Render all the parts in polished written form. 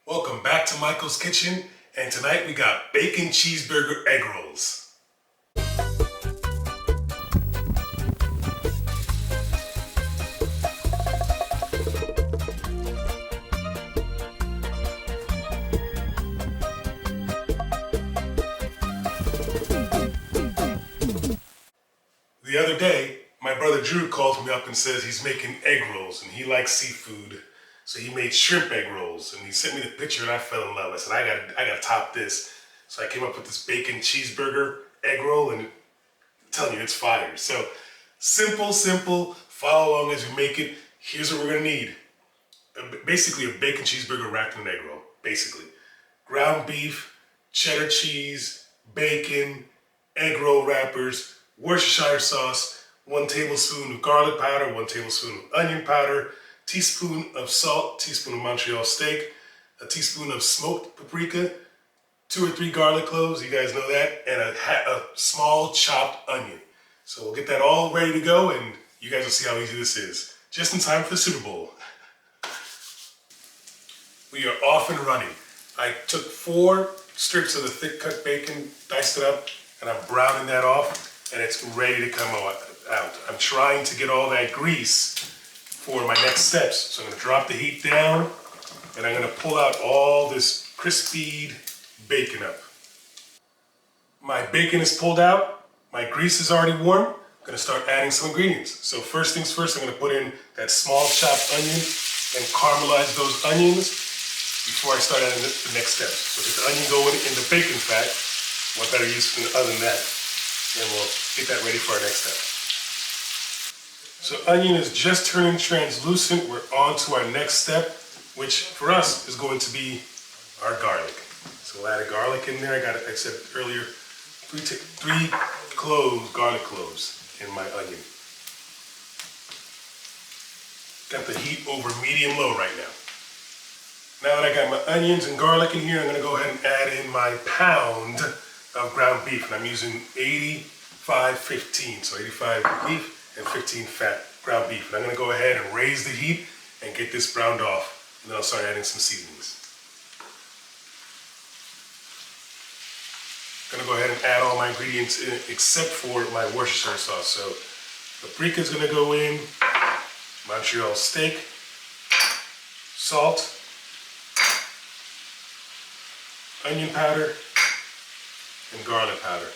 Welcome back to Michael's Kitchen, and tonight we got bacon cheeseburger egg rolls. The other day, my brother Drew calls me up and says he's making egg rolls and he likes seafood. So he made shrimp egg rolls and he sent me the picture and I fell in love. I said, I gotta top this. So I came up with this bacon cheeseburger egg roll and I'm telling you, it's fire. So simple, follow along as we make it. Here's what we're gonna need. Basically a bacon cheeseburger wrapped in an egg roll, basically. Ground beef, cheddar cheese, bacon, egg roll wrappers, Worcestershire sauce, 1 tablespoon of garlic powder, 1 tablespoon of onion powder, teaspoon of salt, teaspoon of Montreal steak, a teaspoon of smoked paprika, 2 or 3 garlic cloves, you guys know that, and a small chopped onion. So we'll get that all ready to go and you guys will see how easy this is. Just in time for the Super Bowl. We are off and running. I took 4 strips of the thick cut bacon, diced it up, and I'm browning that off, and it's ready to come out. I'm trying to get all that grease for my next steps. So I'm gonna drop the heat down, and I'm gonna pull out all this crispied bacon up. My bacon is pulled out, my grease is already warm. I'm gonna start adding some ingredients. So first things first, I'm gonna put in that small chopped onion and caramelize those onions before I start adding the next steps. So get the onion going in the bacon fat. What better use from the oven than that? And we'll get that ready for our next step. So onion is just turning translucent. We're on to our next step, which for us is going to be our garlic. So we'll add a garlic in there. I said earlier, 3 cloves, garlic cloves in my onion. Got the heat over medium-low right now. Now that I got my onions and garlic in here, I'm gonna go ahead and add in my pound of ground beef. And I'm using 85-15, so 85 beef and 15 fat ground beef. And I'm gonna go ahead and raise the heat and get this browned off. And then I'll start adding some seasonings. I'm gonna go ahead and add all my ingredients in except for my Worcestershire sauce. So paprika's gonna go in, Montreal steak, salt, onion powder, and garlic powder.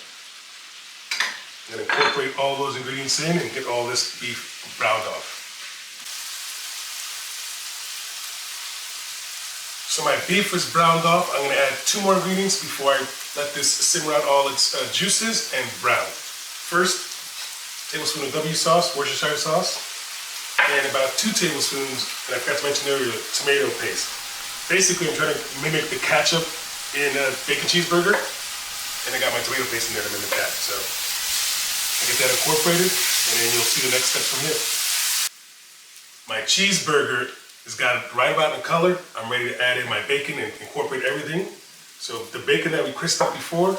I'm gonna incorporate all those ingredients in and get all this beef browned off. So my beef is browned off. I'm gonna add 2 more ingredients before I let this simmer out all its juices and brown. First, tablespoon of W sauce, Worcestershire sauce, and about 2 tablespoons, and I forgot to mention earlier, tomato paste. Basically, I'm trying to mimic the ketchup in a bacon cheeseburger, and I got my tomato paste in there to mimic that. So I get that incorporated, and then you'll see the next steps from here. My cheeseburger has got it right about the color. I'm ready to add in my bacon and incorporate everything. So the bacon that we crisped up before,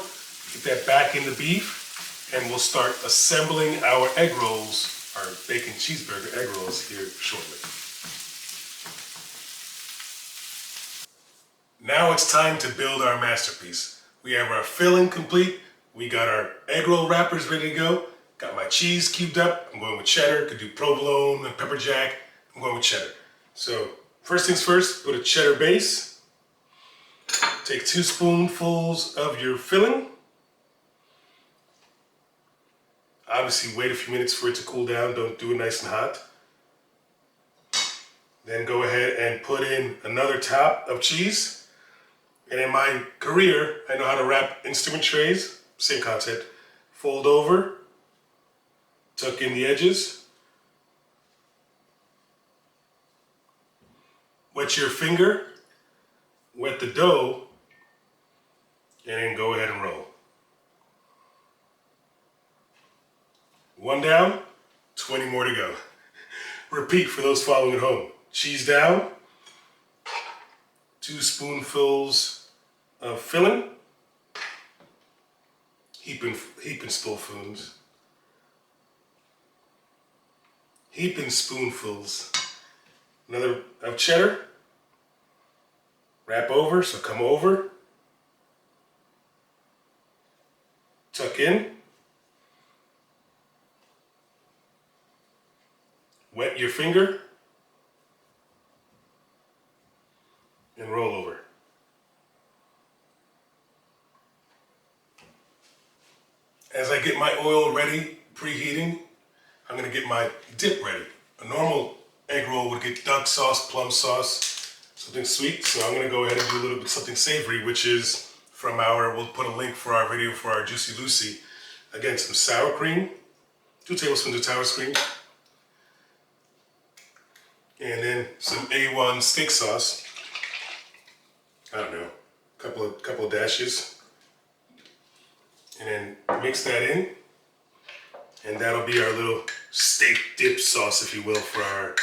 get that back in the beef, and we'll start assembling our egg rolls, our bacon cheeseburger egg rolls here shortly. Now it's time to build our masterpiece. We have our filling complete. We got our egg roll wrappers ready to go. Got my cheese cubed up. I'm going with cheddar. Could do provolone and pepper jack. I'm going with cheddar. So first things first, put a cheddar base. Take 2 spoonfuls of your filling. Obviously wait a few minutes for it to cool down. Don't do it nice and hot. Then go ahead and put in another top of cheese. And in my career, I know how to wrap instrument trays. Same concept. Fold over, tuck in the edges, wet your finger, wet the dough, and then go ahead and roll. 1 down, 20 more to go. Repeat for those following at home. Cheese down, 2 spoonfuls of filling, heaping spoonfuls, heaping spoonfuls, another of cheddar, Wrap over, so come over. Tuck in. Wet your finger. And roll over. As I get my oil ready, preheating, I'm gonna get my dip ready. A normal egg roll would get duck sauce, plum sauce, something sweet. So I'm gonna go ahead and do a little bit something savory, which is from we'll put a link for our video for our Juicy Lucy. Again, some sour cream, 2 tablespoons of sour cream, and then some A1 steak sauce. I don't know, couple of dashes. And then mix that in. And that'll be our little steak dip sauce, if you will, for our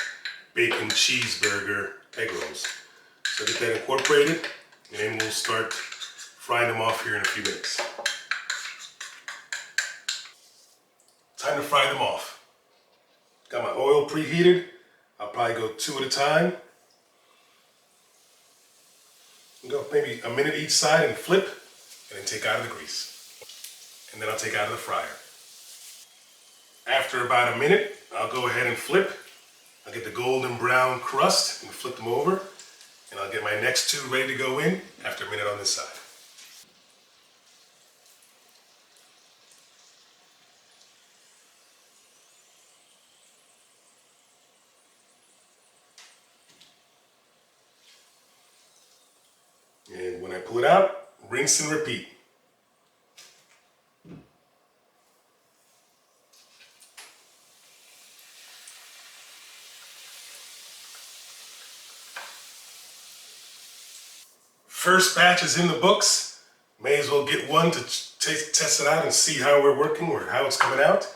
bacon cheeseburger egg rolls. So get that incorporated, and then we'll start frying them off here in a few minutes. Time to fry them off. Got my oil preheated. I'll probably go 2 at a time. Go maybe a minute each side and flip, and then take out of the grease. And then I'll take out of the fryer. After about a minute, I'll go ahead and flip. I'll get the golden brown crust and flip them over. And I'll get my next 2 ready to go in after a minute on this side. And when I pull it out, rinse and repeat. First batch is in the books. May as well get one to test it out and see how we're working or how it's coming out.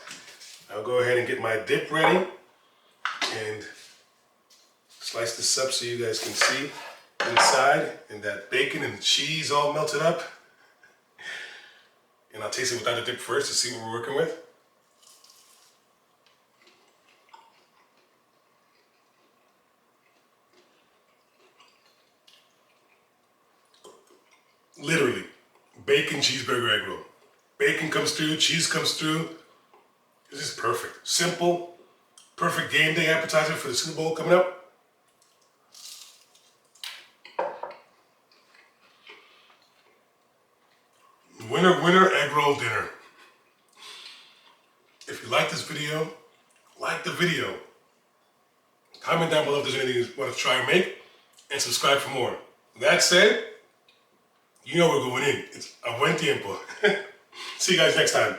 I'll go ahead and get my dip ready and slice this up so you guys can see inside, and that bacon and cheese all melted up. And I'll taste it without the dip first to see what we're working with. Literally, bacon cheeseburger egg roll. Bacon comes through, cheese comes through. This is perfect. Simple, perfect game day appetizer for the Super Bowl coming up. Winner, winner, egg roll dinner. If you like this video, like the video. Comment down below if there's anything you want to try or make, and subscribe for more. That said, you know we're going in. It's a buen tiempo. See you guys next time.